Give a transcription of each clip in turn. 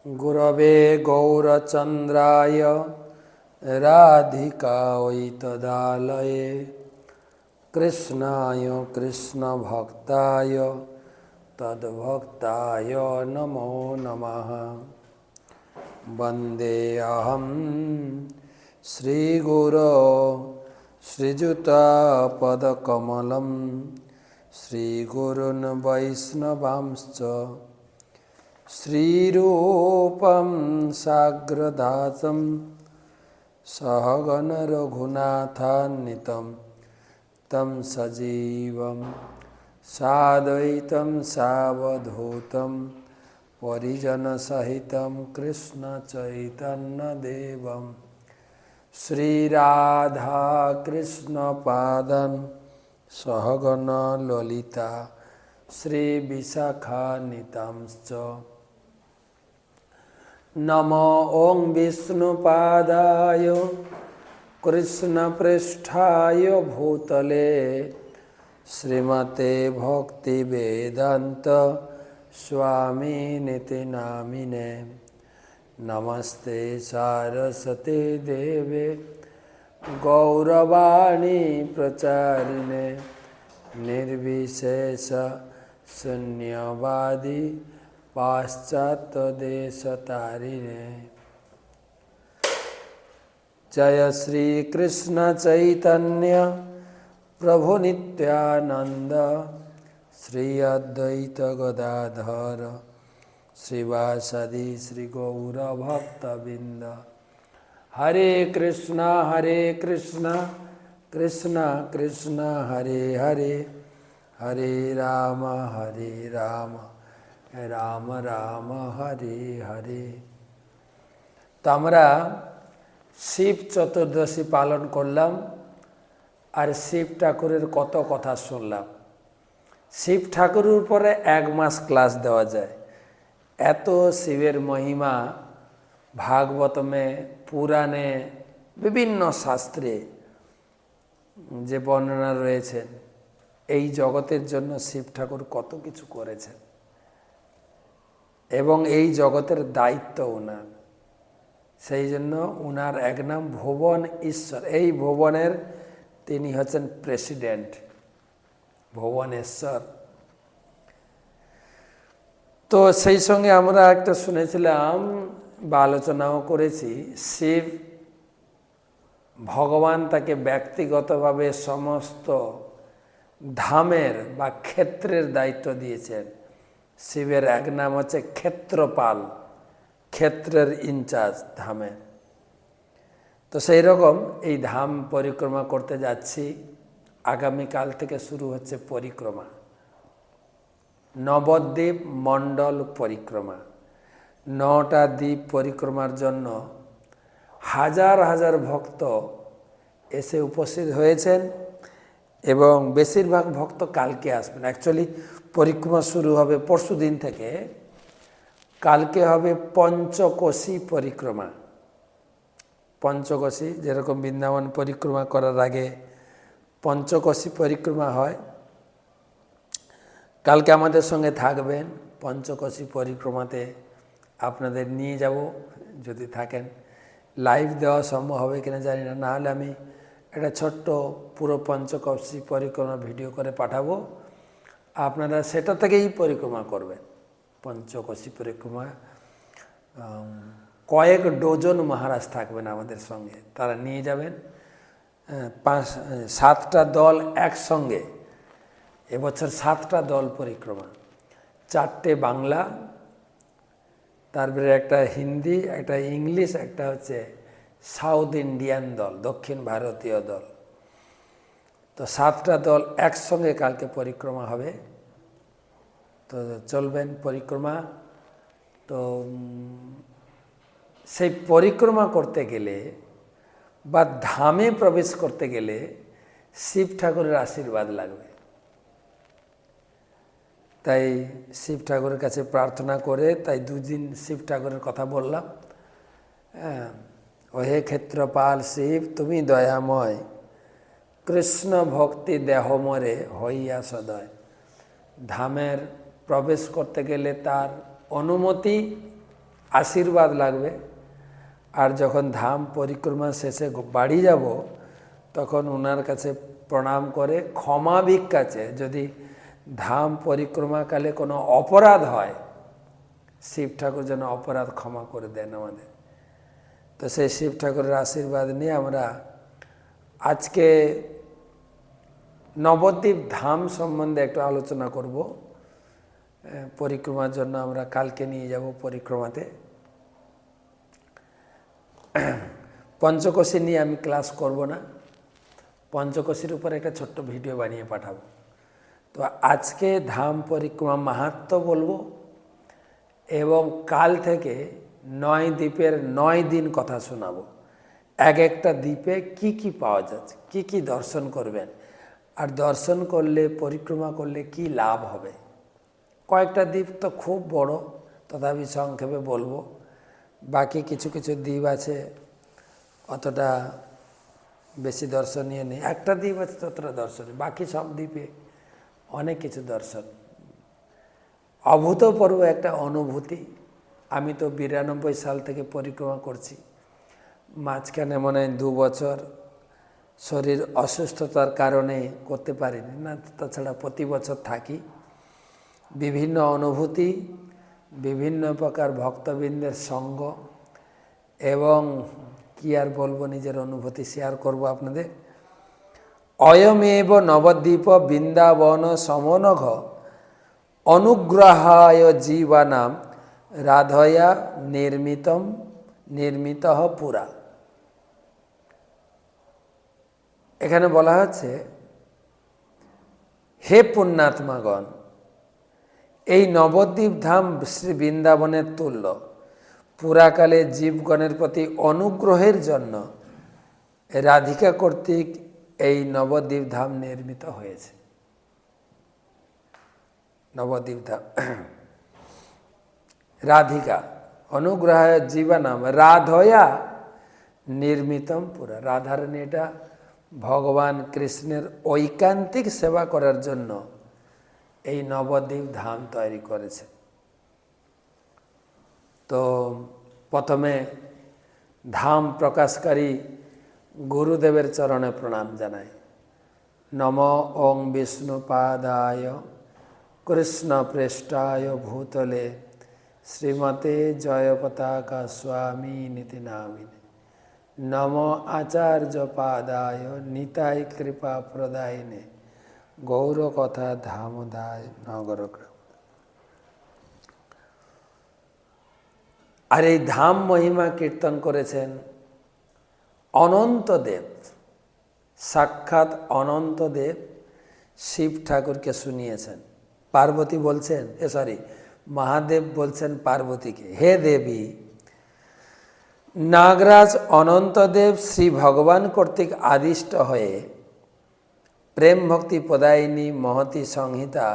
गुरवे गौरचन्द्राय राधिकायै तदालये कृष्णाय कृष्णभक्ताय तद्भक्ताय नमो नमः। वन्देऽहं श्रीगुरो श्रीयुतापदकमलं श्रीगुरून् वैष्णवांश्च श्रीरूपं साग्रदातं सहगण रघुनाथान्वितं तं सजीवं साद्वैतं सावधूतं परिजनसहितं कृष्णचैतन्यदेवं श्रीराधाकृष्णपादान् सहगण ललिता श्रीविशाखान्वितांश्च। नमो ॐ विष्णुपादाय कृष्णपृष्ठाय भूतले श्रीमते भक्तिवेदान्त स्वामिनिति नामिने। नमस्ते सारस्वती देवे गौरवाणी प्रचारिणे निर्विशेष शून्यवादी पाश्चात्यदेशतारिणे। जय श्री कृष्ण चैतन्य प्रभु नित्यानंद श्री अद्वैत गदाधर श्रीवासदि श्री गौर भक्तबिंद। हरे कृष्णा कृष्ण कृष्ण हरे हरे, हरे राम राम राम हरे हरे। तो আমরা শিব চতুর্দশী পালন করলাম আর শিব ঠাকুরের কত কথা শুনলাম। শিব ঠাকুরের উপরে 1 মাস ক্লাস দেওয়া যায়। এত শিবের মহিমা ভাগবতমে, পুরাণে, বিভিন্ন শাস্ত্রে যে বর্ণনা রয়েছেন, এই জগতের জন্য শিব ঠাকুর কত কিছু করেছেন এবং এই জগতের দায়িত্ব ওনার। সেই জন্য ওনার এক নাম ভুবন ঈশ্বর। এই ভুবনের তিনি হচ্ছেন প্রেসিডেন্ট, ভুবনেশ্বর। তো সেই সঙ্গে আমরা একটা শুনেছিলাম বা আলোচনাও করেছি, শিব ভগবান তাকে ব্যক্তিগতভাবে সমস্ত ধামের বা ক্ষেত্রের দায়িত্ব দিয়েছেন। শিবের এক নাম হচ্ছে ক্ষেত্রপাল, ক্ষেত্রের ইনচার্জ ধামের। তো সেই রকম এই ধাম পরিক্রমা করতে যাচ্ছি। আগামীকাল থেকে শুরু হচ্ছে পরিক্রমা, নবদ্বীপ মণ্ডল পরিক্রমা। 9টা দ্বীপ পরিক্রমার জন্য হাজার হাজার ভক্ত এসে উপস্থিত হয়েছেন এবং বেশিরভাগ ভক্ত কালকে আসবেন। অ্যাকচুয়ালি পরিক্রমা শুরু হবে পরশু দিন থেকে। কালকে হবে পঞ্চকোশী পরিক্রমা। পঞ্চকোশী যেরকম বৃন্দাবন পরিক্রমা করার আগে পঞ্চকোশী পরিক্রমা হয়, কালকে আমাদের সঙ্গে থাকবেন। পঞ্চকোশী পরিক্রমাতে আপনাদের নিয়ে যাব, যদি থাকেন। লাইভ দেওয়া সম্ভব হবে কিনা জানি না, নাহলে আমি একটা ছোট্ট পুরো পঞ্চকোশী পরিক্রমা ভিডিও করে পাঠাবো, আপনারা সেটা থেকেই পরিক্রমা করবেন। পঞ্চকোশী পরিক্রমা কয়েক ডজন মহারাজ থাকবেন আমাদের সঙ্গে, তারা নিয়ে যাবেন। 7টা দল একসঙ্গে, এবছর 7টা দল পরিক্রমা, 4টে বাংলা, তারপরে একটা হিন্দি, একটা ইংলিশ, একটা হচ্ছে সাউথ ইন্ডিয়ান দল, দক্ষিণ ভারতীয় দল। তো 7টা দল একসঙ্গে কালকে পরিক্রমা হবে। তো চলবেন পরিক্রমা। তো সেই পরিক্রমা করতে গেলে বা ধামে প্রবেশ করতে গেলে শিব ঠাকুরের আশীর্বাদ লাগবে। তাই শিব ঠাকুরের কাছে প্রার্থনা করে, তাই 2 দিন শিব ঠাকুরের কথা বললাম। ওহে ক্ষেত্রপাল শিব, তুমি দয়াময়, কৃষ্ণ ভক্তি দেহ মরে হইয়া সদয়। ধামের প্রবেশ করতে গেলে তার অনুমতি আশীর্বাদ লাগবে। আর যখন ধাম পরিক্রমা শেষে বাড়ি যাব তখন ওনার কাছে প্রণাম করে ক্ষমা ভিক্ষা চেয়ে, যদি ধাম পরিক্রমাকালে কোনো অপরাধ হয় শিব ঠাকুর যেন অপরাধ ক্ষমা করে দেন আমাদের। তো সেই শিব ঠাকুরের আশীর্বাদ নিয়ে আমরা আজকে নবদ্বীপ ধাম সম্বন্ধে একটু আলোচনা করব। পরিক্রমার জন্য আমরা কালকে নিয়ে যাব পরিক্রমাতে। পঞ্চকোশী নিয়ে আমি ক্লাস করব না, পঞ্চকোশীর উপর একটা ছোট্ট ভিডিও বানিয়ে পাঠাবো। তো আজকে ধাম পরিক্রমা মাহাত্ম্য বলবো এবং কাল থেকে 9 দ্বীপের 9 দিন কথা শোনাবো। এক একটা দ্বীপে কি কি পাওয়া যাচ্ছে, কি কি দর্শন করবেন, আর দর্শন করলে পরিক্রমা করলে কি লাভ হবে। কয়েকটা দ্বীপ তো খুব বড়, তথাপি সংক্ষেপে বলবো। বাকি কিছু কিছু দ্বীপ আছে অতটা বেশি দর্শনীয় নেই, একটা দ্বীপ আছে ততটা দর্শনীয়, বাকি সব দ্বীপে অনেক কিছু দর্শন। অভূতপূর্ব একটা অনুভূতি। আমি তো 92 সাল থেকে পরিক্রমা করছি, মাঝখানে মনে হয় 2 বছর শরীর অসুস্থতার কারণে করতে পারিনি, না তাছাড়া প্রতি বছর থাকি। বিভিন্ন অনুভূতি, বিভিন্ন প্রকার ভক্তবৃন্দের সঙ্গ, এবং কি আর বলবো, নিজের অনুভূতি শেয়ার করব আপনাদের। অয়মেব নবদ্বীপ বৃন্দাবন সমনঘ অনুগ্রহায় জীবানাম রাধয়া নির্মিত পুরা। এখানে বলা হচ্ছে, হে পুণ্যাত্মাগণ, এই নবদ্বীপ ধাম শ্রী বৃন্দাবনের তুল্য। পুরাকালে জীবগণের প্রতি অনুগ্রহের জন্য রাধিকা কর্তৃক এই নবদ্বীপ ধাম নির্মিত হয়েছে। নবদ্বীপ ধাম রাধিকা অনুগ্রহায় জীবনাম রাধয়া নির্মিতম পুরা। রাধারানী এটা ভগবান কৃষ্ণের ঐকান্তিক সেবা করার জন্য এই নবদ্বীপ ধাম তৈরি করেছে। তো প্রথমে ধাম প্রকাশকারী গুরুদেবের চরণে প্রণাম জানাই। নম ওং বিষ্ণুপাদায় কৃষ্ণ পৃষ্ঠায় ভূতলে শ্রীমতে জয়পতাকা স্বামী নীতি নামিনে। নম আচার্য পাদায় নিতাই কৃপা প্রদায়িনে গৌরকথা ধামদায় নগরগ্রাম। আর এই ধাম মহিমা কীর্তন করেছেন অনন্তদেব, সাক্ষাৎ অনন্তদেব শিব ঠাকুরকে শুনিয়েছেন। পার্বতী বলছেন, মহাদেব বলছেন পার্বতীকে, হে দেবী, নাগরাজ অনন্তদেব শ্রী ভগবান কর্তৃক আদিষ্ট হয়ে প্রেম ভক্তি প্রদায়িনী মহতী সংহিতা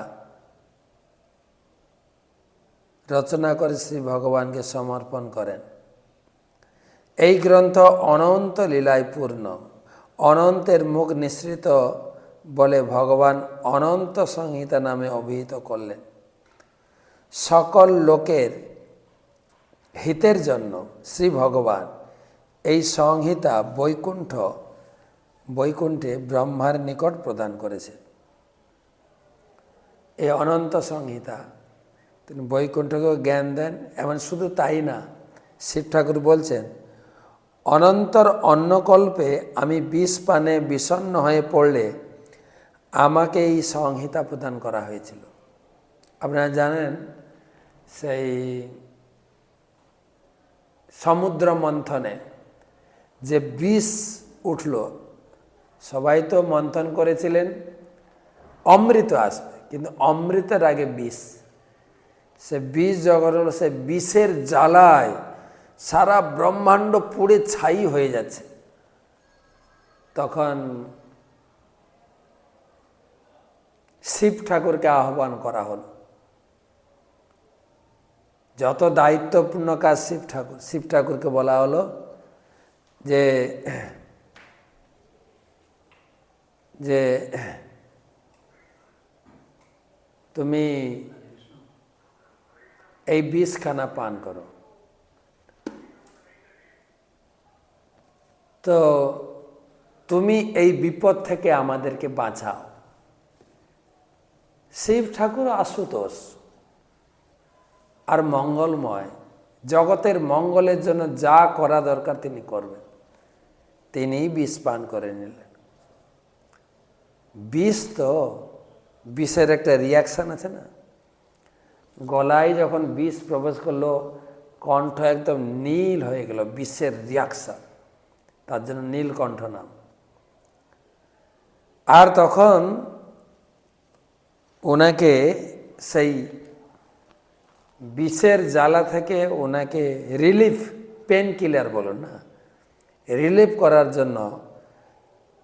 রচনা করে শ্রী ভগবানকে সমর্পণ করেন। এই গ্রন্থ অনন্ত লীলায় পূর্ণ, অনন্তের মুখ নিঃসৃত বলে ভগবান অনন্ত সংহিতা নামে অভিহিত করলেন। সকল লোকের হিতের জন্য শ্রী ভগবান এই সংহিতা বৈকুণ্ঠে ব্রহ্মার নিকট প্রদান করেছে। এই অনন্ত সংহিতা তিনি বৈকুণ্ঠকেও জ্ঞান দেন। এমন শুধু তাই না, শিব ঠাকুর বলছেন, অনন্তর অন্নকল্পে আমি বিষ পানে বিষণ্ণ হয়ে পড়লে আমাকে এই সংহিতা প্রদান করা হয়েছিল। আপনারা জানেন, সেই সমুদ্র মন্থনে যে বিষ উঠল, সবাই তো মন্থন করেছিলেন অমৃত আসবে, কিন্তু অমৃতের আগে বিষ। সে বিষ যখন হলো, সে বিষের জ্বালায় সারা ব্রহ্মাণ্ড পুড়ে ছাই হয়ে যাচ্ছে। তখন শিব ঠাকুরকে আহ্বান করা হলো। যত দায়িত্বপূর্ণ কাজ শিব ঠাকুরকে বলা হলো যে যে তুমি এই বিষখানা পান করো। তো তুমি এই বিপদ থেকে আমাদেরকে বাঁচাও। শিব ঠাকুর আশুতোষ আর মঙ্গলময়, জগতের মঙ্গলের জন্য যা করা দরকার তিনি করবেন। তিনিই বিষ পান করে নিলেন। বিষ তো, বিষের একটা রিয়াকশান আছে না, গলায় যখন বিষ প্রবেশ করলো কণ্ঠ একদম নীল হয়ে গেল, বিষের রিয়াকশান, তার জন্য নীলকণ্ঠ নাম। আর তখন ওনাকে সেই বিষের জ্বালা থেকে ওনাকে রিলিফ, পেন কিলার বলুন না, রিলিফ করার জন্য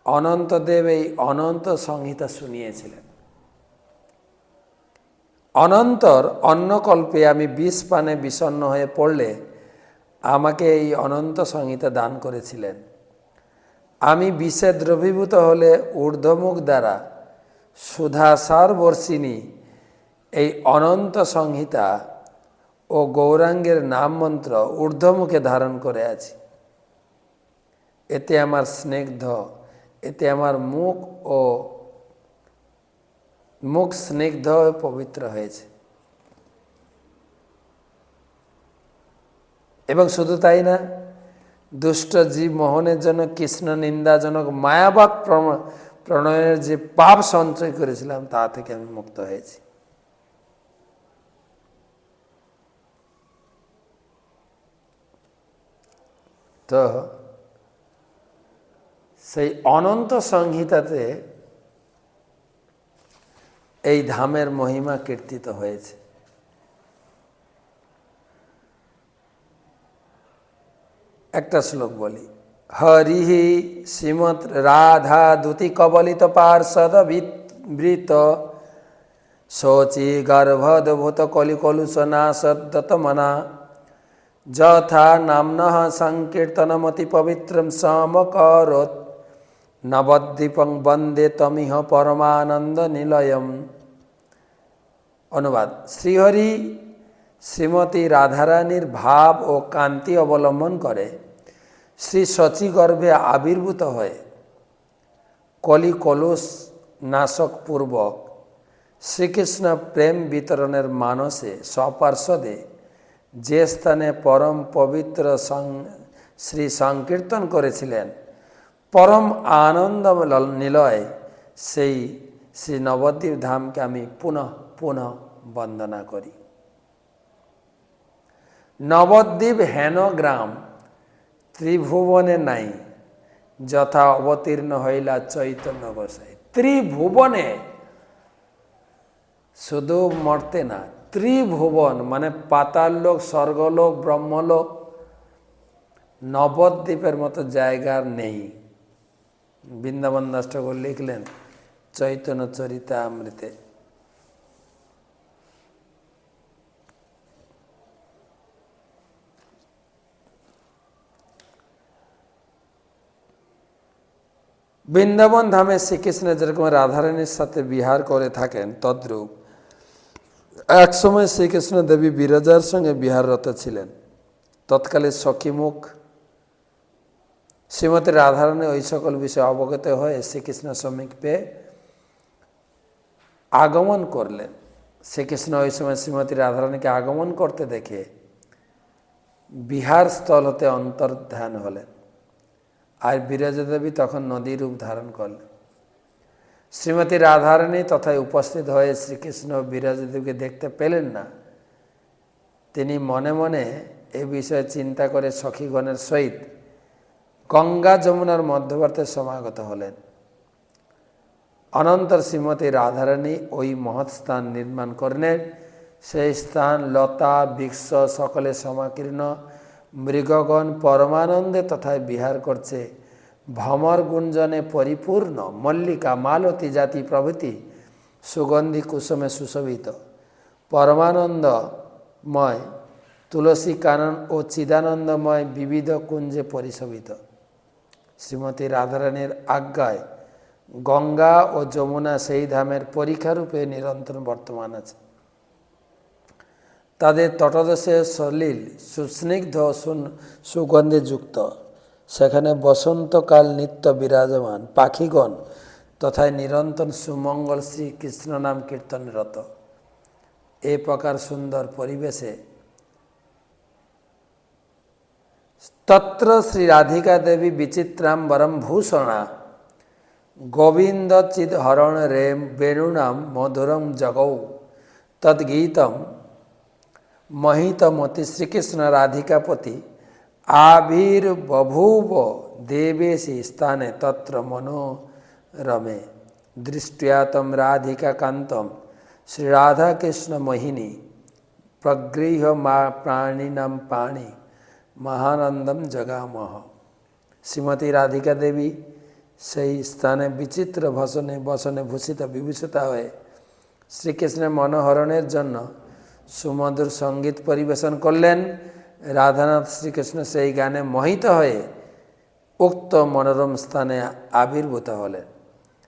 অনন্তদেব এই অনন্ত সংহিতা শুনিয়েছিলেন। অনন্তর অন্নকল্পে আমি বিষ পানে বিষণ্ণ হয়ে পড়লে আমাকে এই অনন্ত সংহিতা দান করেছিলেন। আমি বিষে দ্রবীভূত হলে ঊর্ধ্বমুখ দ্বারা সুধাসার বর্ষিনী এই অনন্ত সংহিতা ও গৌরাঙ্গের নাম মন্ত্র ঊর্ধ্বমুখে ধারণ করে আছি। এতে আমার স্নিগ্ধ, এতে আমার মুখ স্নিগ্ধ ও পবিত্র হয়েছে। এবং শুধু তাই না, দুষ্ট জীব মোহনের জন্য কৃষ্ণ নিন্দাজনক মায়াবাদ প্রণয়ের যে পাপ সঞ্চয় করেছিলাম তা থেকে আমি মুক্ত হয়েছি। তো সেই অনন্ত সংহিতাতে এই ধামের মহিমা কীর্তিত হয়েছে। একটা শ্লোক বলি, হরিহি শ্রীমৎ রাধা দূতি কবলিত পার্ষদ বৃত শোচি গর্ভদ্ভূত কলিকলুষ নাশদ্দতমনা যথা নাম্নঃ সংকীর্তনমতি পবিত্রম সমকরোত নবদ্বীপং বন্দে তমিহ পরমানন্দ নিলয়ম। অনুবাদ, শ্রীহরি শ্রীমতী রাধারানীর ভাব ও কান্তি অবলম্বন করে শ্রী শচী গর্ভে আবির্ভূত হয়ে কলিকলুষ নাশক পূর্বক শ্রীকৃষ্ণ প্রেম বিতরণের মানসে স্বপার্শ্বদে যে স্থানে পরম পবিত্র শ্রী সংকীর্তন করেছিলেন, পরম আনন্দ নিলয় সেই শ্রী নবদ্বীপ ধামকে আমি পুনঃ পুনঃ বন্দনা করি। নবদ্বীপ হেন গ্রাম ত্রিভুবনে নাই, যথা অবতীর্ণ হইলা চৈতন্য গোসাই। ত্রিভুবনে, শুধু মর্তে না, ত্রিভুবন মানে পাতাল লোক, স্বর্গলোক, ব্রহ্মলোক, নবদ্বীপের মতো জায়গা নেই। বৃন্দাবন দাস ঠাকুর লিখলেন চৈতন্য চরিতামৃতে। বৃন্দাবন ধামে শ্রীকৃষ্ণ যেরকম রাধারানীর সাথে বিহার করে থাকেন, তদ্রূপ একসময় শ্রীকৃষ্ণ দেবী বিরজার সঙ্গে বিহাররত ছিলেন। তৎকালে সখীমুখ শ্রীমতী রাধারানী ওই সকল বিষয়ে অবগত হয়ে শ্রীকৃষ্ণ সমীপে আগমন করলেন। শ্রীকৃষ্ণ ওই সময় শ্রীমতী রাধারানীকে আগমন করতে দেখে বিহার স্থল হতে অন্তর্ধান হলেন, আর বিরজা দেবী তখন নদী রূপ ধারণ করলেন। শ্রীমতী রাধারানী তথায় উপস্থিত হয়ে শ্রীকৃষ্ণ বিরজা দেবীকে দেখতে পেলেন না। তিনি মনে মনে এ বিষয়ে চিন্তা করে সখীগণের সহিত গঙ্গা যমুনার মধ্যবর্তে সমাগত হলেন। অনন্তর শ্রীমতী রাধারানী ওই মহৎ স্থান নির্মাণ করলেন। সেই স্থান লতা বৃক্ষ সকলে সমাকীর্ণ, মৃগগণ পরমানন্দে তথায় বিহার করছে। ভ্রমর গুঞ্জনে পরিপূর্ণ, মল্লিকা মালতী জাতি প্রভৃতি সুগন্ধি কুসুমে সুশোভিত, পরমানন্দময় তুলসী কানন ও চিদানন্দময় বিবিধ কুঞ্জে পরিশোভিত। শ্রীমতী রাধারানীর আজ্ঞায় গঙ্গা ও যমুনা সেই ধামের পরীক্ষারূপে নিরন্তর বর্তমান আছে। তাদের তটদেশে সলিল সুস্নিগ্ধ সুগন্ধে যুক্ত সেখানে বসন্তকাল নিত্য বিরাজমান, পাখিগণ তথায় নিরন্তর সুমঙ্গল শ্রীকৃষ্ণ নাম কীর্তনরত। এ প্রকার সুন্দর পরিবেশে তত্র শ্রী রাধিকা দেবী বিচিত্রাম্বরম ভূষণা গোবিন্দ চিদহরণ রে বেণুনাম মধুরম জগৌ তদ্গীতম মহিতমতি শ্রীকৃষ্ণ রাধিকাপতি আবির্বভূব দেবেশি স্থানে তত্র মনোরমে দৃষ্টিয়া তম রাধিকা কান্তম শ্রীরাধাকৃষ্ণ মোহিনী প্রগৃহ মা প্রাণিনাম পাণি মহানন্দম জগামহ। শ্রীমতী রাধিকা দেবী সেই স্থানে বিচিত্র বসনে ভূষিত বিভূষিতা হয়ে শ্রীকৃষ্ণের মনোহরণের জন্য সুমধুর সঙ্গীত পরিবেশন করলেন। রাধানাথ শ্রীকৃষ্ণ সেই গানে মোহিত হয়ে উক্ত মনোরম স্থানে আবির্ভূত হলেন।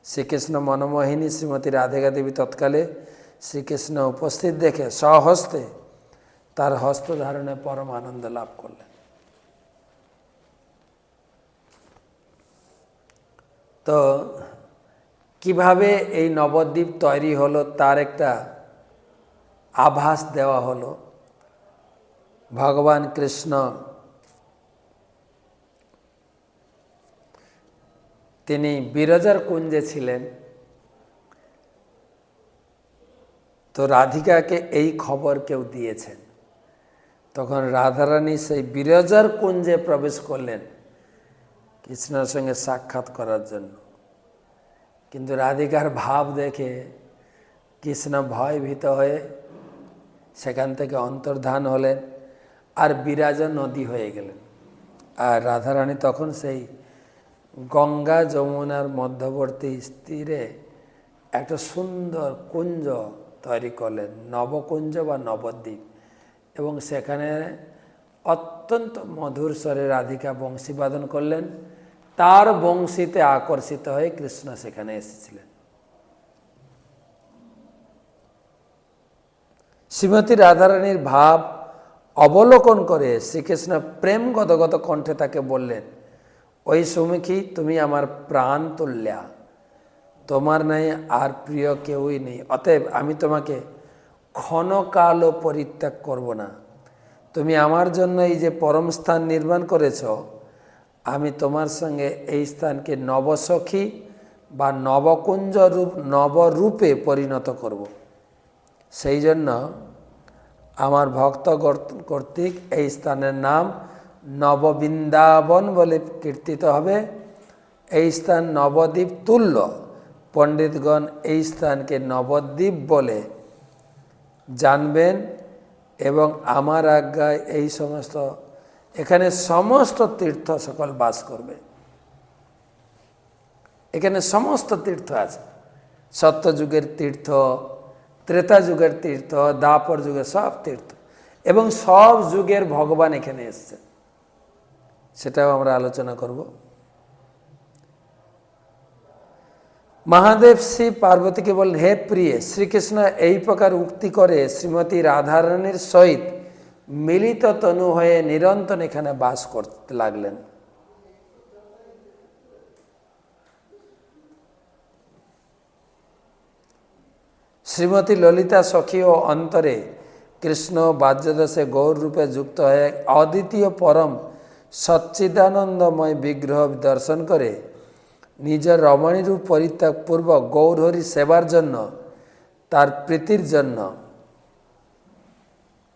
শ্রীকৃষ্ণ মনমোহিনী শ্রীমতী রাধিকা দেবী তৎকালে শ্রীকৃষ্ণ উপস্থিত দেখে স্বহস্তে তার হস্তধারণে পরম আনন্দ লাভ করলেন। তো কিভাবে এই নবদ্বীপ তৈরি হলো তার একটা আভাস দেওয়া হলো। ভগবান কৃষ্ণ তিনি বিরজার কুঞ্জে ছিলেন, তো রাধিকাকে এই খবর কেউ দিয়েছেন। তখন রাধারানী সেই বিরজার কুঞ্জে প্রবেশ করলেন কৃষ্ণের সঙ্গে সাক্ষাৎ করার জন্য। কিন্তু রাধিকার ভাব দেখে কৃষ্ণ ভয়ভীত হয়ে সেখান থেকে অন্তর্ধান হলেন আর বিরাজা নদী হয়ে গেলেন। আর রাধারানী তখন সেই গঙ্গা যমুনার মধ্যবর্তী তীরে একটা সুন্দর কুঞ্জ তৈরি করলেন, নবকুঞ্জ বা নবদ্বীপ, এবং সেখানে অত্যন্ত মধুর স্বরে রাধিকা বংশী বাদন করলেন। তার বংশীতে আকর্ষিত হয়ে কৃষ্ণ সেখানে এসেছিলেন। শ্রীমতী রাধারানীর ভাব অবলোকন করে শ্রীকৃষ্ণ প্রেম গদগদ কণ্ঠে তাকে বললেন, ওই সুমুখী, তুমি আমার প্রাণ তুল্যা, তোমার নাই আর প্রিয় কেউই নেই। অতএব আমি তোমাকে ক্ষণকালও পরিত্যাগ করব না। তুমি আমার জন্য এই যে পরম স্থান নির্মাণ করেছ, আমি তোমার সঙ্গে এই স্থানকে নবসখী বা নবকুঞ্জ নবরূপে পরিণত করব। সেই জন্য আমার ভক্ত কর্তৃক এই স্থানের নাম নববৃন্দাবন বলে কীর্তিত হবে। এই স্থান নবদ্বীপ তুল্য। পণ্ডিতগণ এই স্থানকে নবদ্বীপ বলে জানবেন এবং আমার আজ্ঞায় এই সমস্ত এখানে সমস্ত তীর্থ সকল বাস করবে। এখানে সমস্ত তীর্থ আছে, সত্যযুগের তীর্থ, ত্রেতা যুগের তীর্থ, দ্বাপর যুগের সব তীর্থ, এবং সব যুগের ভগবান এখানে এসছে, সেটাও আমরা আলোচনা করব। মহাদেব শ্রী পার্বতীকে বললেন, হে প্রিয়ে, শ্রীকৃষ্ণ এই প্রকার উক্তি করে শ্রীমতী রাধারানীর সহিত মিলিত তনু হয়ে নিরন্তর এখানে বাস করতে লাগলেন। শ্রীমতী ললিতা সখী ও অন্তরে কৃষ্ণ বাহ্যদশে গৌর রূপে যুক্ত হয়ে অদ্বিতীয় পরম সচ্চিদানন্দময় বিগ্রহ দর্শন করে নিজের রমণীরূপ পরিত্যাগপূর্বক গৌরহরি সেবার জন্য, তার প্রীতির জন্য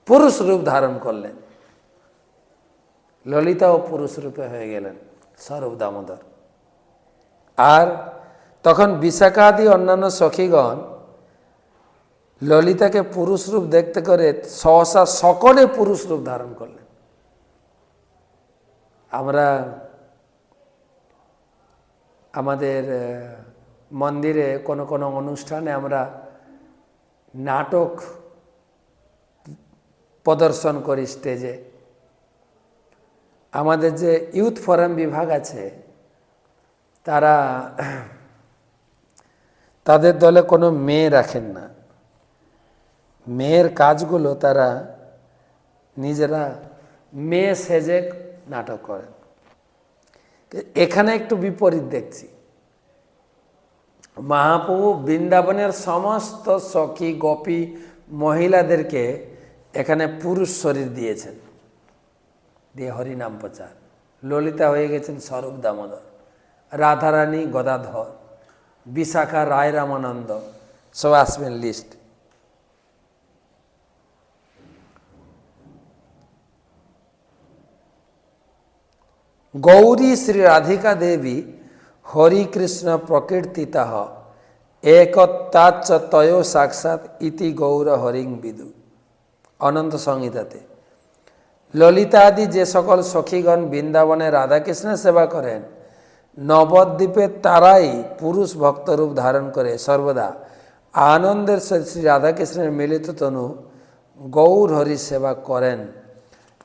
পুরুষ রূপ ধারণ করলেন। ললিতাও পুরুষ রূপে হয়ে গেলেন স্বরূপ দামোদর। আর তখন বিশাখাদি অন্যান্য সখীগণ ললিতাকে পুরুষ রূপ দেখতে করে সহসা সকলে পুরুষ রূপ ধারণ করলেন। আমরা আমাদের মন্দিরে কোনো কোনো অনুষ্ঠানে আমরা নাটক প্রদর্শন করি স্টেজে। আমাদের যে ইউথ ফোরাম বিভাগ আছে, তারা তাদের দলে কোনো মেয়ে রাখেন না। মেয়ের কাজগুলো তারা নিজেরা মেয়ে সেজে নাটক করেন। এখানে একটু বিপরীত দেখছি। মহাপ্রভু বৃন্দাবনের সমস্ত সখী গোপী মহিলাদেরকে এখানে পুরুষ শরীর দিয়েছেন, দিয়ে হরিনাম প্রচার। ললিতা হয়ে গেছেন স্বরূপ দামোদর, রাধারানী গদাধর, বিশাখা রায় রামানন্দ, সব আসবেন লিস্ট। গৌরী শ্রী রাধিকা দেবী হরিকৃষ্ণ প্রকীর্তিতা একত্তাচ তয় সাক্ষাৎ ইতি গৌর হরিং বিদু। অনন্ত সংহিতাতে ললিতা আদি যে সকল সখীগণ বৃন্দাবনে রাধাকৃষ্ণের সেবা করেন, নবদ্বীপে তারাই পুরুষ ভক্তরূপ ধারণ করে সর্বদা আনন্দের সহিত শ্রী রাধাকৃষ্ণের মিলিত তনু গৌর হরি সেবা করেন,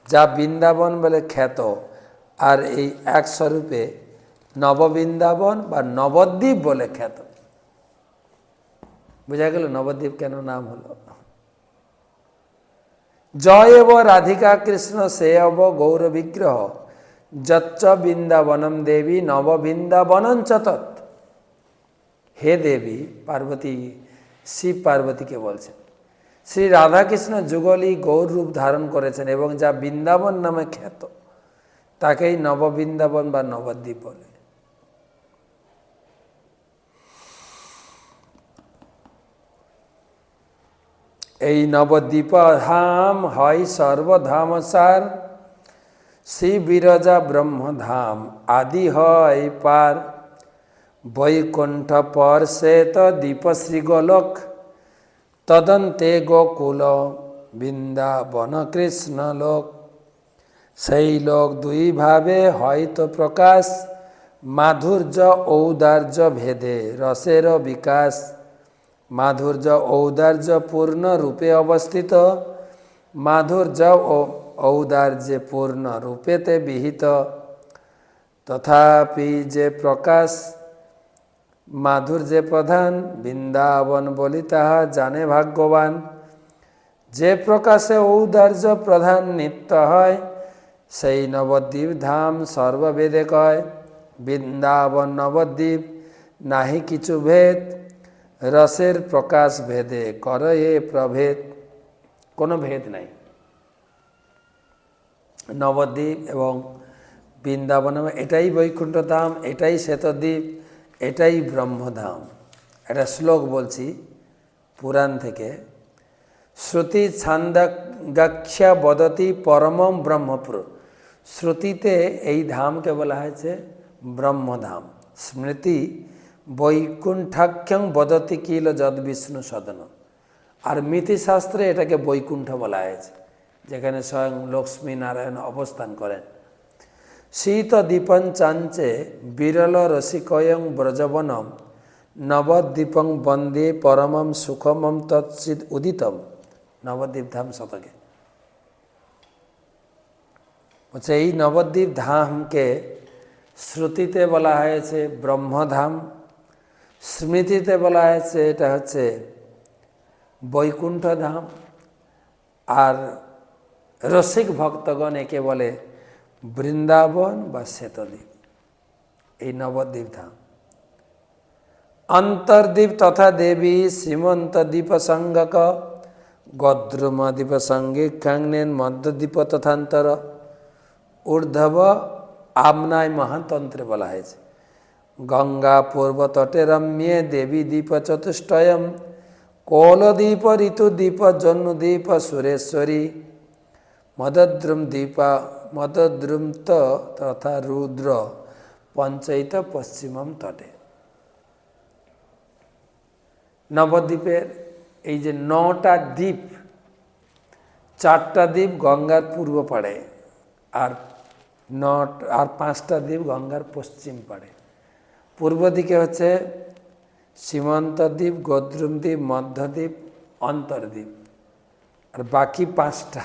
যা বৃন্দাবন বলে খ্যাত। আর এই এক স্বরূপে নববৃন্দাবন বা নবদ্বীপ বলে খ্যাত। বোঝা গেল নবদ্বীপ কেন নাম হলো। জয় এব রাধিকা কৃষ্ণ সে অব গৌর বিগ্রহ যচ্চ বৃন্দাবনম দেবী নববৃন্দাবনম চতত। হে দেবী পার্বতী, শিব পার্বতীকে বলছেন, শ্রী রাধাকৃষ্ণ যুগলী গৌর রূপ ধারণ করেছেন এবং যা বৃন্দাবন নামে খ্যাত, তাকেই নববৃন্দাবন বা নবদ্বীপ বলে। এই নবদ্বীপ ধাম হয় সর্বধামসার, শ্রী বিরজা ব্রহ্মধাম আদি হয় পার। বৈকুণ্ঠ পর শ্বেত দীপ শ্রী গোলক, তদন্তে গোকুল বৃন্দাবন কৃষ্ণ লোক। সেই লোক দুই ভাবে হয়তো প্রকাশ, মাধুর্য ঔদার্য ভেদে রসের বিকাশ। মাধুর্য ঔদার্য পূর্ণ রূপে অবস্থিত, মাধুর্য ও ঔদার্যে পূর্ণ রূপেতে বিহিত। তথাপি যে প্রকাশ মাধুর্যে প্রধান, বৃন্দাবন বলি তাহা জানে ভাগ্যবান। যে প্রকাশে ঔদার্য প্রধান নিত্য হয়, সেই নবদ্বীপ ধাম সর্ববেদে কয়। বৃন্দাবন নবদ্বীপ নাহি কিছু ভেদ, রসের প্রকাশ ভেদে করে এ প্রভেদ। কোনো ভেদ নাই। নবদ্বীপ এবং বৃন্দাবন এটাই বৈকুণ্ঠ ধাম, এটাই শ্বেতদ্বীপ, এটাই ব্রহ্মধাম। একটা শ্লোক বলছি পুরাণ থেকে। শ্রুতি ছান্দাগাখ্যা বদতি পরমম ব্রহ্মপুর। শ্রুতিতে এই ধামকে বলা হয়েছে ব্রহ্মধাম। স্মৃতি বৈকুণ্ঠাখ্যং বদতি কিল যদ বিষ্ণু সদন। আর মিতিশাস্ত্রে এটাকে বৈকুণ্ঠ বলা হয়েছে, যেখানে স্বয়ং লক্ষ্মী নারায়ণ অবস্থান করেন। শীত দীপং চাঞ্চে বিরল রসিকয়ং ব্রজবনম, নবদ্বীপং বন্দে পরমম সুখমম তৎসিদ উদিতম। নবদ্বীপ ধাম শতকে বলছে এই নবদ্বীপ ধামকে শ্রুতিতে বলা হয়েছে ব্রহ্মধাম, স্মৃতিতে বলা হয়েছে এটা হচ্ছে বৈকুণ্ঠ ধাম, আর রসিক ভক্তগণ একে বলে বৃন্দাবন বা শ্বেতদ্বীপ। এই নবদ্বীপ ধাম অন্তর্দ্বীপ তথা দেবী সীমন্ত দ্বীপ সঙ্গক, গদ্রুম দ্বীপ সঙ্গে খাংনেন মধ্যদ্বীপ তথান্তর। ঊর্ধ্ব আমনায় মহাতন্ত্রে বলা হয়েছে গঙ্গা পূর্ব তটে রম্যে দেবী দ্বীপ চতুষ্টয়ম, কৌলদ্বীপ ঋতুদ্বীপ জন্মদ্বীপ সুরেশ্বরী, মদদ্রুম দ্বীপ মদদ্রুম তথা রুদ্র পঞ্চৈত পশ্চিমম তটে। নবদ্বীপের এই যে 9টা দ্বীপ, 4টা দ্বীপ গঙ্গার পূর্ব পাড়ে, আর 5টা দ্বীপ গঙ্গার পশ্চিম পাড়ে। পূর্ব দিকে হচ্ছে সীমান্ত দ্বীপ, গদ্রুম দ্বীপ, মধ্যদ্বীপ, অন্তর্দ্বীপ। আর বাকি 5টা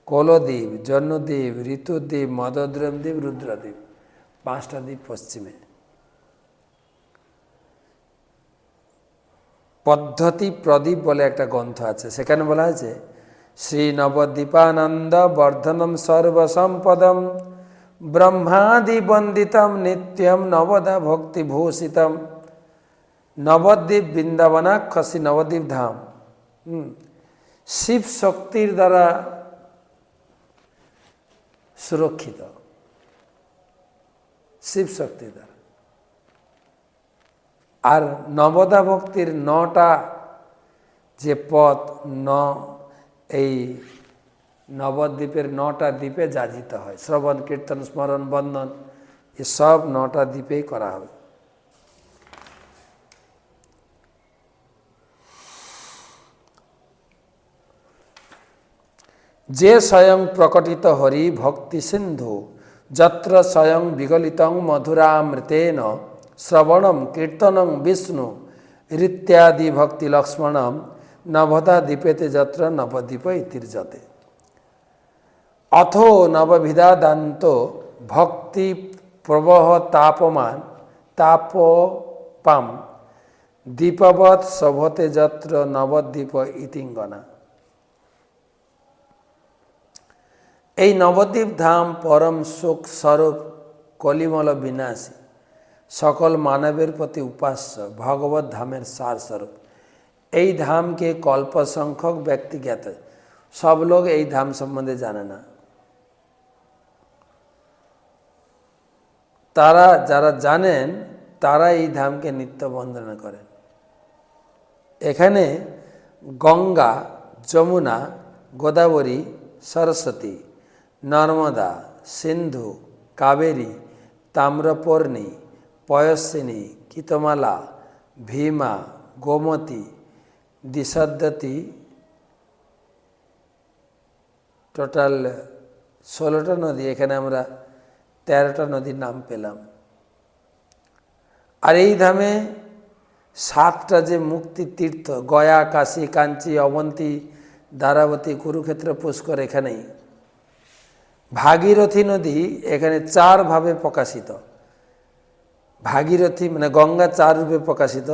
কৌলদ্বীপ, জন্মদ্বীপ, ঋতুদ্বীপ, মদদ্রুম দ্বীপ, রুদ্রদ্বীপ, 5টা দ্বীপ পশ্চিমে। পদ্ধতি প্রদীপ বলে একটা গ্রন্থ আছে, সেখানে বলা হয়েছে শ্রী নবদ্বীপানন্দ বর্ধনম সর্বসম্পদম ব্রহ্মাদি বন্দিতম নিত্যম নবদা ভক্তি ভূষিতম নবদ্বীপ বৃন্দাবনাক্ষসী নবদ্বীপ ধাম। শিব শক্তির দ্বারা সুরক্ষিত, শিব শক্তির দ্বারা। আর নবদা ভক্তির 9টা যে পথ, এই নবদ্বীপের 9টা দ্বীপে যাজিত হয়। শ্রবণ কীর্তন স্মরণ বন্দন এসব 9টা দ্বীপেই করা হবে। যে স্বয়ং প্রকটিত হরি ভক্তি সিন্ধু যত্র স্বয়ং বিগলিতং মধুরামৃতেন শ্রবণম কীর্তনং বিষ্ণু ইত্যাদি ভক্তি লক্ষ্মণম নবদা দ্বীপেতে যত্র নবদ্বীপ ইতির্যতে। অথো নববিধাদান্ত ভক্তি প্রবহ তাপপাম দীপবৎ শোভতে যত্র নবদ্বীপ ইতিঙ্গনা। এই নবদ্বীপ ধাম পরম সুখ স্বরূপ, কলিমল বিনাশী, সকল মানবের প্রতি উপাস্য ভগবত ধামের সার স্বরূপ। এই ধামকে কল্প সংখ্যক ব্যক্তি জ্ঞাত, সব লোক এই ধাম সম্বন্ধে জানে না। তারা যারা জানেন তারা এই ধামকে নিত্য বন্দনা করেন। এখানে গঙ্গা, যমুনা, গোদাবরী, সরস্বতী, নর্মদা, সিন্ধু, কাবেরী, তাম্রপর্ণী, পয়স্বিনী, কীতমালা, ভীমা, গোমতী, দিশাদ্বতী, টোটাল 16টা নদী। এখানে আমরা 13টা নদীর নাম পেলাম। আর এই ধামে 7টা যে মুক্তি তীর্থ, গয়া, কাশী, কাঞ্চি, অবন্তী, দ্বারাবতী, কুরুক্ষেত্র, পুষ্কর এখানেই। ভাগীরথী নদী এখানে 4 ভাবে প্রকাশিত। ভাগীরথী মানে গঙ্গা 4 রূপে প্রকাশিত।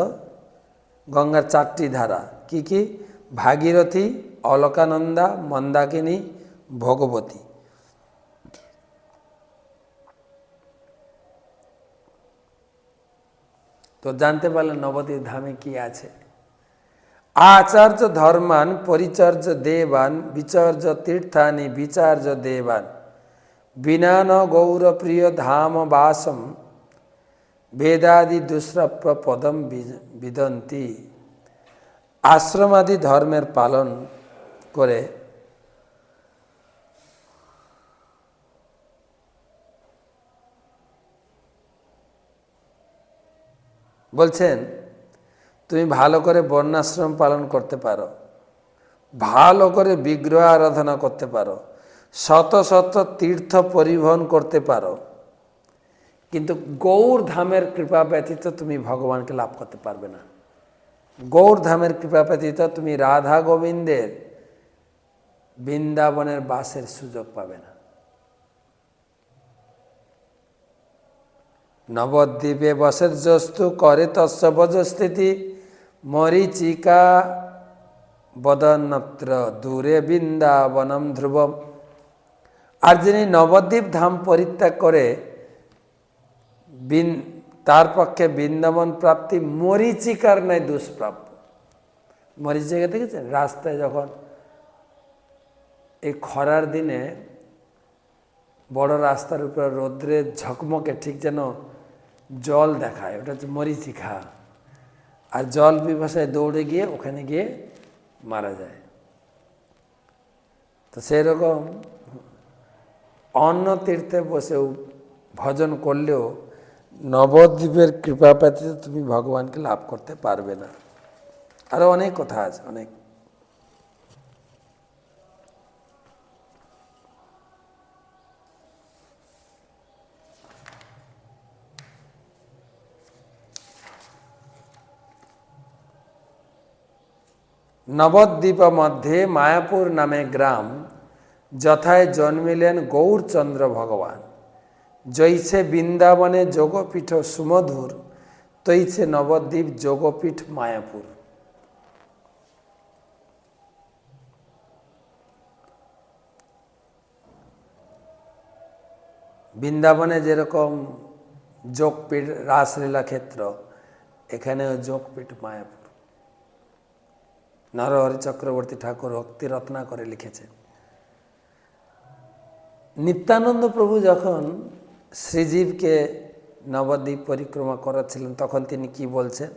গঙ্গার 4টি ধারা কি কি? ভাগীরথী, অলকানন্দা, মন্দাকিনী, ভগবতী। তো জানতে পারলেন নবদ্বীপ ধামে কি আছে। আচার্য ধর্মান পরিচর্য দেবান বিচর্য তীর্থানি বিচার্য দেবান বিনান গৌরপ্রিয় ধাম বাসম বেদাদি দুষ্প্রাপ্য পদম বিদন্তি। আশ্রমাদি ধর্মের পালন করে বলছেন তুমি ভালো করে বর্ণাশ্রম পালন করতে পারো, ভালো করে বিগ্রহ আরাধনা করতে পারো, শত শত তীর্থ পরিবহন করতে পারো, কিন্তু গৌর ধামের কৃপা ব্যতীত তুমি ভগবানকে লাভ করতে পারবে না। গৌর ধামের কৃপা ব্যতীত তুমি রাধা গোবিন্দের বৃন্দাবনের বাসের সুযোগ পাবে না। নবদ্বীপে বসের জস্তু করে তৎসবজ স্থিতি মরিচিকা বদনত্র দূরে বৃন্দাবনম ধ্রুবম। আর যিনি নবদ্বীপ ধাম পরিত্যাগ করে তার পক্ষে বৃন্দাবন প্রাপ্তি মরিচিকার ন্যায় দুষ্প্রাপ্য। মরিচিকা দেখেছেন? রাস্তায় যখন এই খরার দিনে বড় রাস্তার উপরে রৌদ্রে ঝকমকে ঠিক যেন জল দেখায়, ওটা হচ্ছে মরিচিকা। আর জল পিপাসায় দৌড়ে গিয়ে ওখানে গিয়ে মারা যায়। তো সেরকম অন্য তীর্থে বসেও ভজন করলেও নবদ্বীপের কৃপা ব্যতীত তুমি ভগবানকে লাভ করতে পারবে না। আরো অনেক কথা আছে, অনেক। নবদ্বীপ মধ্যে মায়াপুর নামে গ্রাম, যথায় জন্মিলেন গৌরচন্দ্র ভগবান। জৈছে বৃন্দাবনে যোগপীঠ সুমধুর, তৈছে নবদ্বীপ যোগপীঠ মায়াপুর। বৃন্দাবনে যেরকম যোগপীঠ রাসলীলা ক্ষেত্র, এখানেও যোগপীঠ মায়াপুর। নরহরি চক্রবর্তী ঠাকুর ভক্তি রত্না করে লিখেছেন। নিত্যানন্দ প্রভু যখন শ্রীজীবকে নবদ্বীপ পরিক্রমা করাচ্ছিলেন, তখন তিনি কি বলছেন?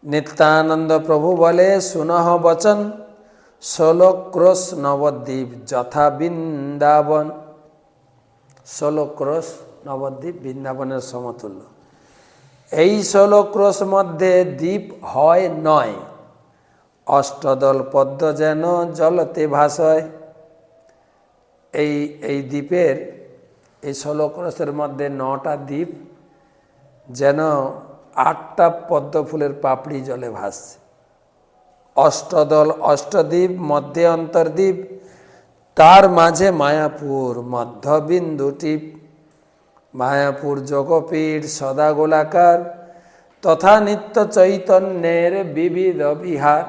নিত্যানন্দ প্রভু বলে, সুনহ বচন 16 ক্রোশ নবদ্বীপ যথা বৃন্দাবন। 16 ক্রোশ নবদ্বীপ বৃন্দাবনের সমতুল্য। এই 16 ক্রোশ মধ্যে দ্বীপ হয় নয়, অষ্টদল পদ্ম যেন জলতে ভাসয়। এই দ্বীপের এই 16 ক্রোশের মধ্যে 9টা দ্বীপ যেন 8টা পদ্ম ফুলের পাপড়ি জলে ভাসছে। অষ্টদল অষ্টদ্বীপ, মধ্যে অন্তর্দ্বীপ, তার মাঝে মায়াপুর মধ্যবিন্দুটি। মায়াপুর যোগপীঠ সদা গোলাকার, তথা নিত্য চৈতন্যের বিবিধ বিহার।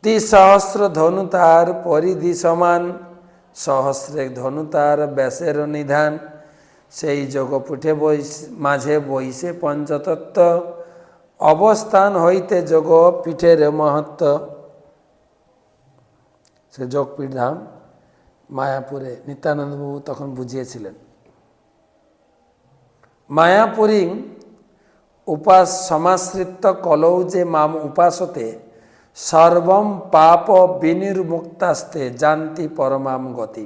30,000 ধনু তার পরিধি সমান, সহস্রে ধনু তার ব্যাসের নিধান। সেই যোগপীঠে মাঝে বইসে পঞ্চতত্ত্ব, অবস্থান হইতে যোগপীঠের মহত্ব। সে যোগপীঠ ধাম মায়াপুরে নিত্যানন্দবাবু তখন বুঝিয়েছিলেন। মায়াপুরী সমাশ্রিত কলৌ যে মাম উপাসতে, সর্বম পাপ বিনির্মুক্তাস্তে জানতি পরমাম গতি।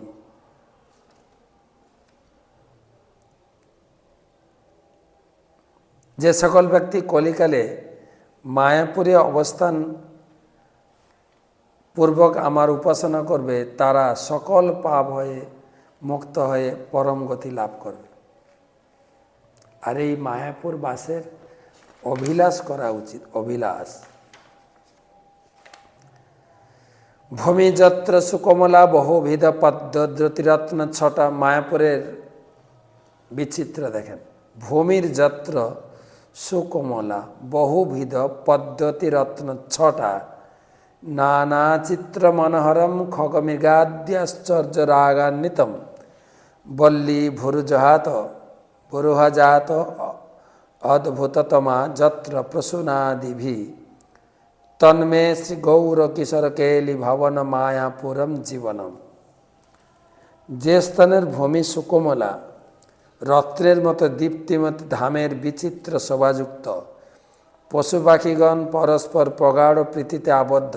যে সকল ব্যক্তি কলিকালে মায়াপুরে অবস্থান পূর্বক আমার উপাসনা করবে, তারা সকল পাপ হয়ে মুক্ত হয়ে পরম গতি লাভ করবে। আর এই মায়াপুর বাসের অভিলাষ করা উচিত, অভিলাষ। ভূমি যত্র সুকমলা বহুবিধ পদ্মদ্রতিরত্ন 6টা মায়াপুরের বিচিত্র দেখেন। ভূমির যত্র সুকমলা বহুবিধ পদ্মতিরত্ন 6টা, নানা চিত্র মনোহরম খগমৃগাদ্যাশ্চর্য রাগান্বিতম, বল্লী ভুরুহজাত অদ্ভুততমা যত্র প্রসূনাদিভি, তন্মে শ্রী গৌর কিশোর কেলি ভবন মায়াপুরম জীবনম। যে স্থানের ভূমি সুকোমলা, রত্নের মতো দীপ্তিমত ধামের বিচিত্র শোভাযুক্ত, পশু পাখিগণ পরস্পর প্রগাঢ় প্রীতিতে আবদ্ধ,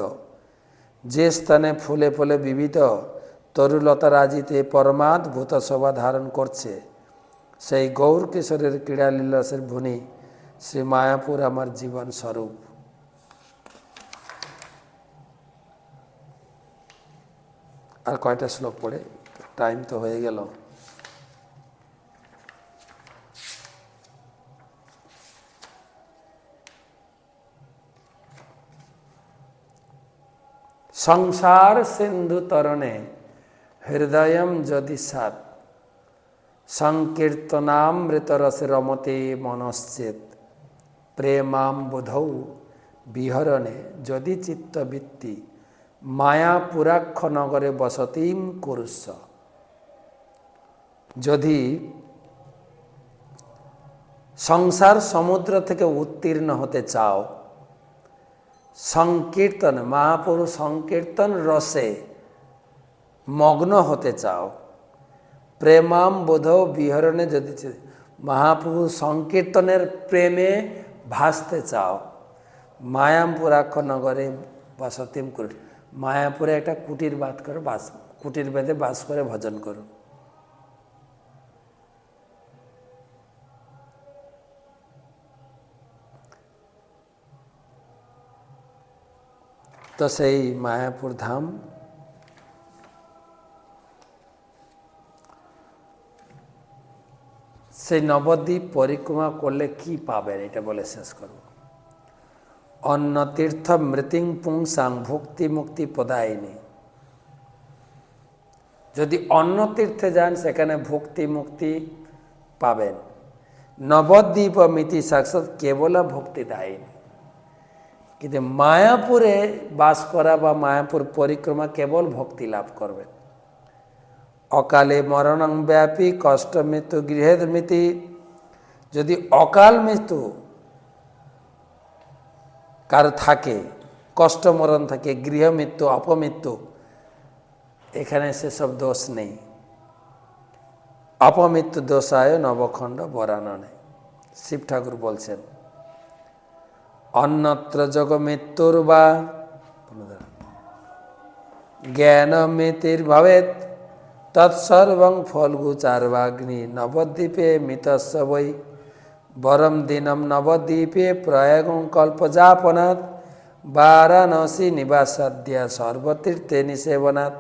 যে স্থানে ফুলে ফুলে বিবিধ তরুলতারাজিতে পরমাদ্ভুত শোভা ধারণ করছে, সেই গৌর কিশোরের ক্রীড়ালীলাসের ভূমি শ্রী মায়াপুর আমার জীবন স্বরূপ। আর কয়টা শ্লোক পড়ে, টাইম তো হয়ে গেল। সংসার সিন্ধু তরণে হৃদয়ম যদি সাত, সংকীর্তনামৃত রসে রমতে মনশ্চেত, প্রেমাম বোধৌ বিহরণে যদি চিত্তবৃত্তি, মায়াপুরাক্ষ নগরে বসতিম কুরুস্ব। যদি সংসার সমুদ্র থেকে উত্তীর্ণ হতে চাও, সংকীর্তন মহাপুরুষ সংকীর্তন রসে মগ্ন হতে চাও, প্রেমাম বোধ বিহরণে যদি মহাপুরুষ সংকীর্তনের প্রেমে ভাসতে চাও, মায়াপুরাক্ষ নগরে বসতিম কুরু, মায়াপুরে একটা কুটির বাদ করে কুটির বেঁধে বাস করে ভজন করো। তো সেই মায়াপুর ধাম সেই নবদ্বীপ পরিক্রমা করলে কি পাবেন, এটা বলে শেষ করব। অন্য তীর্থ মৃতিং পুংসাং ভুক্তি মুক্তি প্রদায়িনী। যদি অন্য তীর্থে যান, সেখানে ভুক্তি মুক্তি পাবেন। নবদ্বীপ মিতি সাক্ষাৎ কেবল ভক্তি দায়িনী। কিন্তু মায়াপুরে বাস করা বা মায়াপুর পরিক্রমা কেবল ভক্তি লাভ করবেন, অকালে মরণং ব্যাপী কষ্ট মৃত্যু গৃহের মিতি। যদি অকাল মৃত্যু কার থাকে, কষ্ট মরণ থাকে, গৃহ মৃত্যু, অপমৃত্যু, এখানে সেসব দোষ নেই। অপমৃত্যু দোষায় নবখণ্ড বরাননে, শিব ঠাকুর বলছেন। অন্যত্র যোগ মৃত্যুর বা জ্ঞান মৃতির ভবেত তৎসর্বং ফলগুচার্বাগ্নি নবদ্বীপে মৃতস্য বৈ বরম দিনম নবদ্বীপে প্রয়াগং কল্পযাপনাৎ বারাণসী নিবাসাদ্যা সর্বতীর্থে নিষেবনাৎ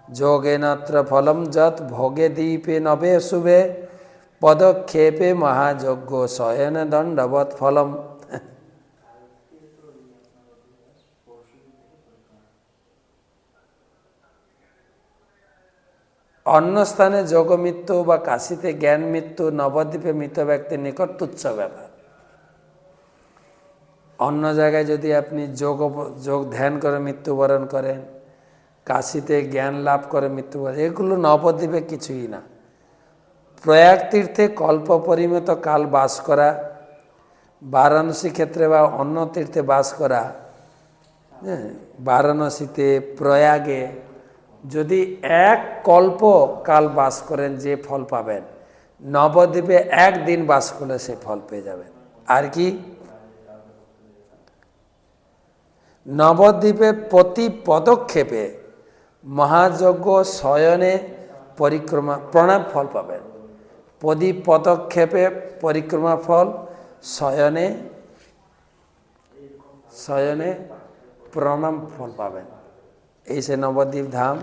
যোগেনত্র ফলম যৎ ভোগে দ্বীপে নবে শুভে পদক্ষেপে মহাযজ্ঞ শয়ন দণ্ডবৎ ফলম। অন্য স্থানে যোগ মৃত্যু বা কাশীতে জ্ঞান মৃত্যু, নবদ্বীপে মৃত ব্যক্তির নিকট তুচ্ছ ব্যাপার। অন্য জায়গায় যদি আপনি যোগ ধ্যান করে মৃত্যুবরণ করেন, কাশীতে জ্ঞান লাভ করে মৃত্যুবরণ, এগুলো নবদ্বীপে কিছুই না। প্রয়াগ তীর্থে কল্প পরিমিত কাল বাস করা, বারাণসী ক্ষেত্রে বা অন্য তীর্থে বাস করা, বারাণসীতে প্রয়াগে যদি এক কল্প কাল বাস করেন যে ফল পাবেন, নবদ্বীপে একদিন বাস করলে সে ফল পেয়ে যাবেন। আর কি, নবদ্বীপে প্রতি পদক্ষেপে মহাযজ্ঞ শয়নে পরিক্রমা প্রণাম ফল পাবেন। প্রতি পদক্ষেপে পরিক্রমা ফল, শয়নে প্রণাম ফল পাবেন। এই সে নবদ্বীপ ধাম।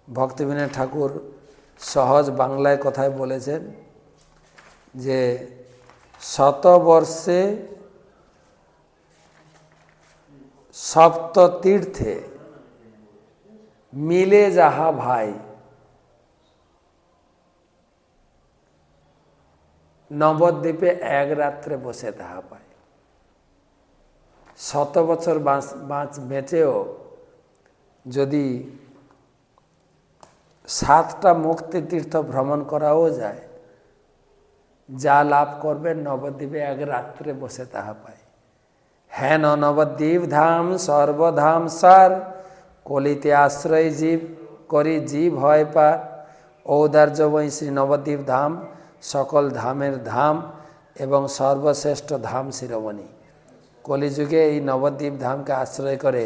ভক্তিবিনোদ ঠাকুর সহজ বাংলায় কথায় বলেছেন যে শতবর্ষে সপ্ততীর্থে মিলে যাহা ভাই, নবদ্বীপে এক রাত্রে বসে তাহা পায়। 100 বছর বেঁচেও যদি 7টা মুক্তি তীর্থ ভ্রমণ করাও যায়, যা লাভ করবেন নবদ্বীপে এক রাত্রে বসে তাহা পায়। হেন নবদ্বীপ ধাম সর্বধাম সার, কলিতে আশ্রয় জীব করি জীব হয় পার। ঔদার্যময়ী শ্রী নবদ্বীপ ধাম সকল ধামের ধাম এবং সর্বশ্রেষ্ঠ ধাম শিরোমণি। কলিযুগে এই নবদ্বীপ ধামকে আশ্রয় করে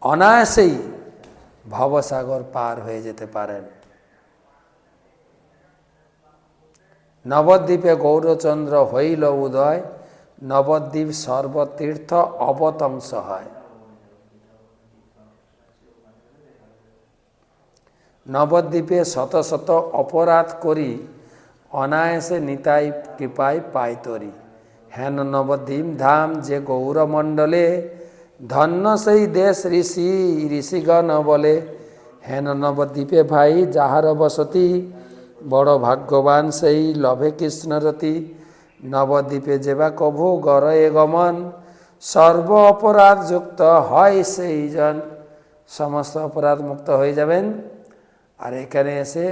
অনায়াসেই ভবসাগর পার হয়ে যেতে পারেন। নবদ্বীপে গৌরচন্দ্র হইল উদয়, নবদ্বীপ সর্বতীর্থ অবতংস হয়। নবদ্বীপে শত শত অপরাধ করি, অনায়াসে নিতাই কৃপায় পায় তরি। হেন নবদ্বীপ ধাম যে গৌরমণ্ডলে, ধন্য সেই দেশ ঋষিগণ বলে। হেন নবদ্বীপে ভাই যাহার বসতি, বড় ভাগ্যবান সেই লভে কৃষ্ণরতি। নবদ্বীপে যেবা কভু গরয়ে গমন, সর্ব অপরাধ যুক্ত হয় সেই জন। সমস্ত অপরাধ মুক্ত হয়ে যাবেন। আর এখানে এসে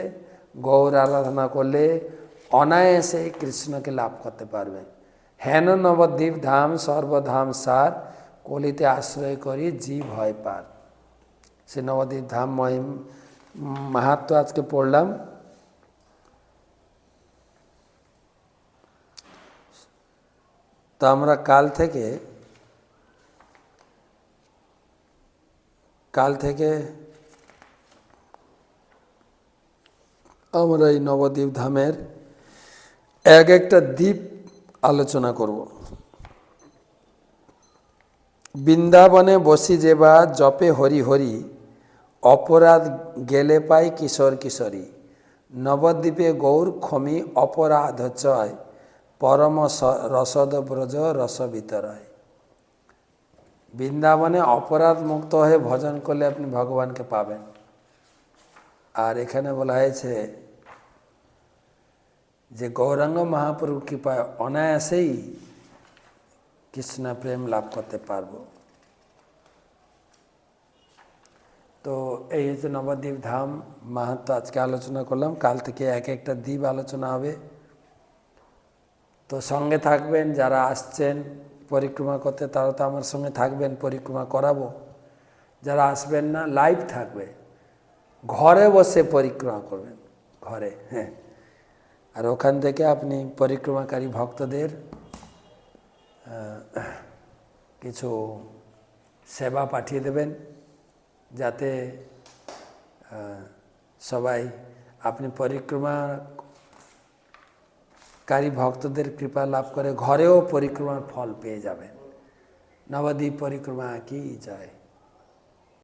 গৌর আরাধনা করলে অনায়াসে কৃষ্ণকে লাভ করতে পারবেন। হেন নবদ্বীপ ধাম সর্বধাম সার, কলিতে আশ্রয় করি জীব হয় পার। সে নবদ্বীপ ধাম মাহাত্ম্য আজকে পড়লাম। তো আমরা কাল থেকে আমরা এই নবদ্বীপ ধামের এক একটা দ্বীপ আলোচনা করব। বৃন্দাবনে বসি যেবা জপে হরি হরি, অপরাধ গেলে পাই কিশোর কিশোরী। নবদ্বীপে গৌর ক্ষমি অপরাধ চয়, পরম রসদ ব্রজ রস বিতরয়। বৃন্দাবনে অপরাধ মুক্ত হয়ে ভজন করলে আপনি ভগবানকে পাবেন। আর এখানে বলা হয়েছে যে গৌরাঙ্গ মহাপ্রভুর কৃপায় অনায়াসেই কৃষ্ণ প্রেম লাভ করতে পারব। তো এই হচ্ছে নবদ্বীপ ধাম মাহাত্ম্য আজকে আলোচনা করলাম। কাল থেকে এক একটা দ্বীপ আলোচনা হবে। তো সঙ্গে থাকবেন, যারা আসছেন পরিক্রমা করতে তারা তো আমার সঙ্গে থাকবেন, পরিক্রমা করাবো। যারা আসবেন না, লাইভ থাকবে, ঘরে বসে পরিক্রমা করবেন, ঘরে। হ্যাঁ, আর ওখান থেকে আপনি পরিক্রমাকারী ভক্তদের কিছু সেবা পাঠিয়ে দেবেন, যাতে সবাই আপনি পরিক্রমাকারী ভক্তদের কৃপা লাভ করে ঘরেও পরিক্রমার ফল পেয়ে যাবেন। নবদ্বীপ পরিক্রমা কি জয়।